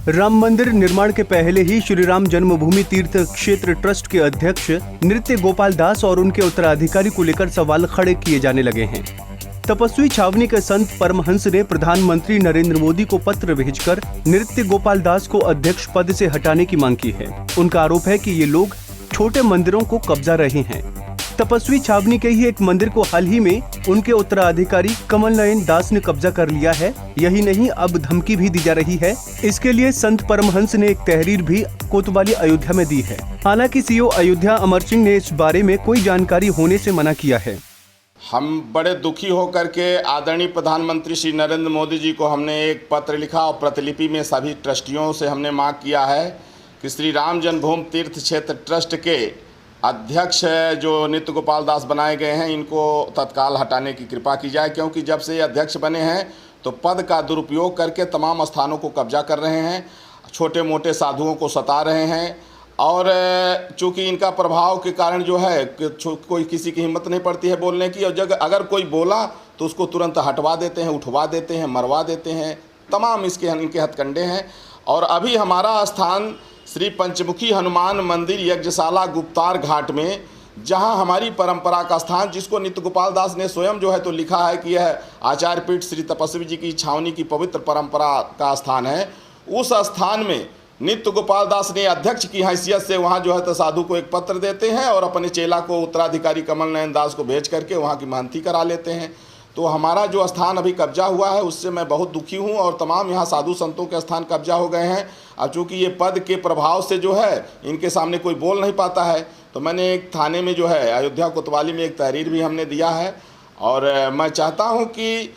राम मंदिर निर्माण के पहले ही श्री राम जन्मभूमि तीर्थ क्षेत्र ट्रस्ट के अध्यक्ष नृत्य गोपाल दास और उनके उत्तराधिकारी को लेकर सवाल खड़े किए जाने लगे हैं। तपस्वी छावनी के संत परमहंस ने प्रधानमंत्री नरेंद्र मोदी को पत्र भेजकर नृत्य गोपाल दास को अध्यक्ष पद से हटाने की मांग की है। उनका आरोप है कि ये लोग छोटे मंदिरों को कब्जा रहे हैं। तपस्वी छावनी के ही एक मंदिर को हाल ही में उनके उत्तराधिकारी कमल नयन दास ने कब्जा कर लिया है। यही नहीं, अब धमकी भी दी जा रही है। इसके लिए संत परमहंस ने एक तहरीर भी कोतवाली अयोध्या में दी है। हालांकि सीओ अयोध्या अमर सिंह ने इस बारे में कोई जानकारी होने से मना किया है। हम बड़े दुखी होकर के आदरणीय प्रधानमंत्री श्री नरेंद्र मोदी जी को हमने एक पत्र लिखा और प्रतिलिपि में सभी ट्रस्टियों से हमने मांग किया है कि श्री राम जन्मभूमि तीर्थ क्षेत्र ट्रस्ट के अध्यक्ष जो नृत्य गोपाल दास बनाए गए हैं, इनको तत्काल हटाने की कृपा की जाए, क्योंकि जब से ये अध्यक्ष बने हैं तो पद का दुरुपयोग करके तमाम स्थानों को कब्जा कर रहे हैं, छोटे मोटे साधुओं को सता रहे हैं और चूँकि इनका प्रभाव के कारण जो है कोई किसी की हिम्मत नहीं पड़ती है बोलने की, और अगर कोई बोला तो उसको तुरंत हटवा देते हैं, उठवा देते हैं, मरवा देते हैं। तमाम इनके हथकंडे हैं। और अभी हमारा स्थान श्री पंचमुखी हनुमान मंदिर यज्ञशाला गुप्तार घाट में, जहां हमारी परंपरा का स्थान, जिसको नित्य गोपाल दास ने स्वयं जो है तो लिखा है कि यह आचार्य पीठ श्री तपस्वी जी की छावनी की पवित्र परंपरा का स्थान है, उस स्थान में नित्य गोपाल दास ने अध्यक्ष की हैसियत से वहां जो है तो साधु को एक पत्र देते हैं और अपने चेला को उत्तराधिकारी कमल नयन दास को भेज करके वहां की महंती करा लेते हैं। तो हमारा जो स्थान अभी कब्जा हुआ है उससे मैं बहुत दुखी हूं और तमाम यहाँ साधु संतों के स्थान कब्जा हो गए हैं। अब चूँकि ये पद के प्रभाव से जो है इनके सामने कोई बोल नहीं पाता है, तो मैंने एक थाने में जो है अयोध्या कोतवाली में एक तहरीर भी हमने दिया है। और मैं चाहता हूँ कि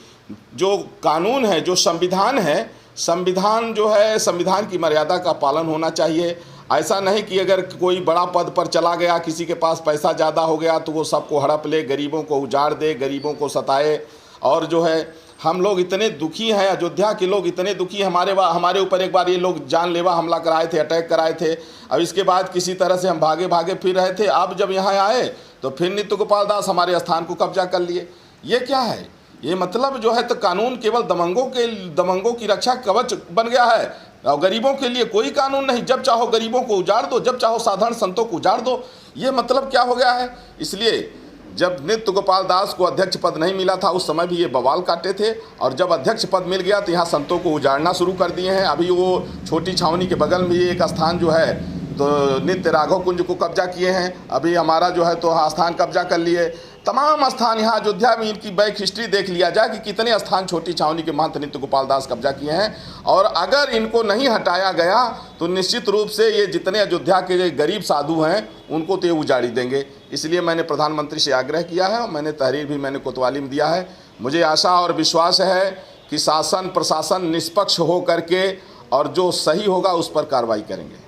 जो कानून है, जो संविधान है, संविधान जो है, संविधान की मर्यादा का पालन होना चाहिए। ऐसा नहीं कि अगर कोई बड़ा पद पर चला गया, किसी के पास पैसा ज़्यादा हो गया तो वो सबको हड़प ले, गरीबों को उजाड़ दे, गरीबों को सताए। और जो है हम लोग इतने दुखी हैं, अयोध्या के लोग इतने दुखी, हमारे ऊपर एक बार ये लोग जानलेवा हमला कराए थे, अटैक कराए थे। अब इसके बाद किसी तरह से हम भागे भागे फिर रहे थे। अब जब यहाँ आए तो फिर नित्य गोपाल दास हमारे स्थान को कब्जा कर लिए। ये क्या है? ये मतलब जो है तो कानून केवल दबंगों की रक्षा कवच बन गया है और गरीबों के लिए कोई कानून नहीं। जब चाहो गरीबों को उजाड़ दो, जब चाहो साधारण संतों को उजाड़ दो। ये मतलब क्या हो गया है? इसलिए जब नित्य गोपाल दास को अध्यक्ष पद नहीं मिला था उस समय भी ये बवाल काटे थे, और जब अध्यक्ष पद मिल गया तो यहाँ संतों को उजाड़ना शुरू कर दिए हैं। अभी वो छोटी छावनी के बगल में एक स्थान जो है तो नित्य राघव कुंज को कब्जा किए हैं। अभी हमारा जो है तो स्थान कब्जा कर लिए। तमाम स्थान यहाँ अयोध्या में इनकी बैक हिस्ट्री देख लिया जाए कि कितने स्थान छोटी छावनी के महंत नित्य गोपाल दास कब्जा किए हैं। और अगर इनको नहीं हटाया गया तो निश्चित रूप से ये जितने अयोध्या के गरीब साधु हैं उनको तो ये उजाड़ी देंगे। इसलिए मैंने प्रधानमंत्री से आग्रह किया है और मैंने तहरीर भी मैंने कोतवाली में दिया है। मुझे आशा और विश्वास है कि शासन प्रशासन निष्पक्ष हो करके और जो सही होगा उस पर कार्रवाई करेंगे।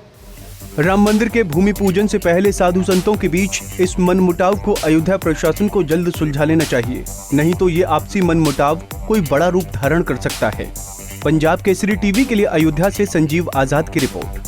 राम मंदिर के भूमि पूजन से पहले साधु संतों के बीच इस मनमुटाव को अयोध्या प्रशासन को जल्द सुलझा लेना चाहिए, नहीं तो ये आपसी मनमुटाव कोई बड़ा रूप धारण कर सकता है। पंजाब केसरी टीवी के लिए अयोध्या से संजीव आजाद की रिपोर्ट।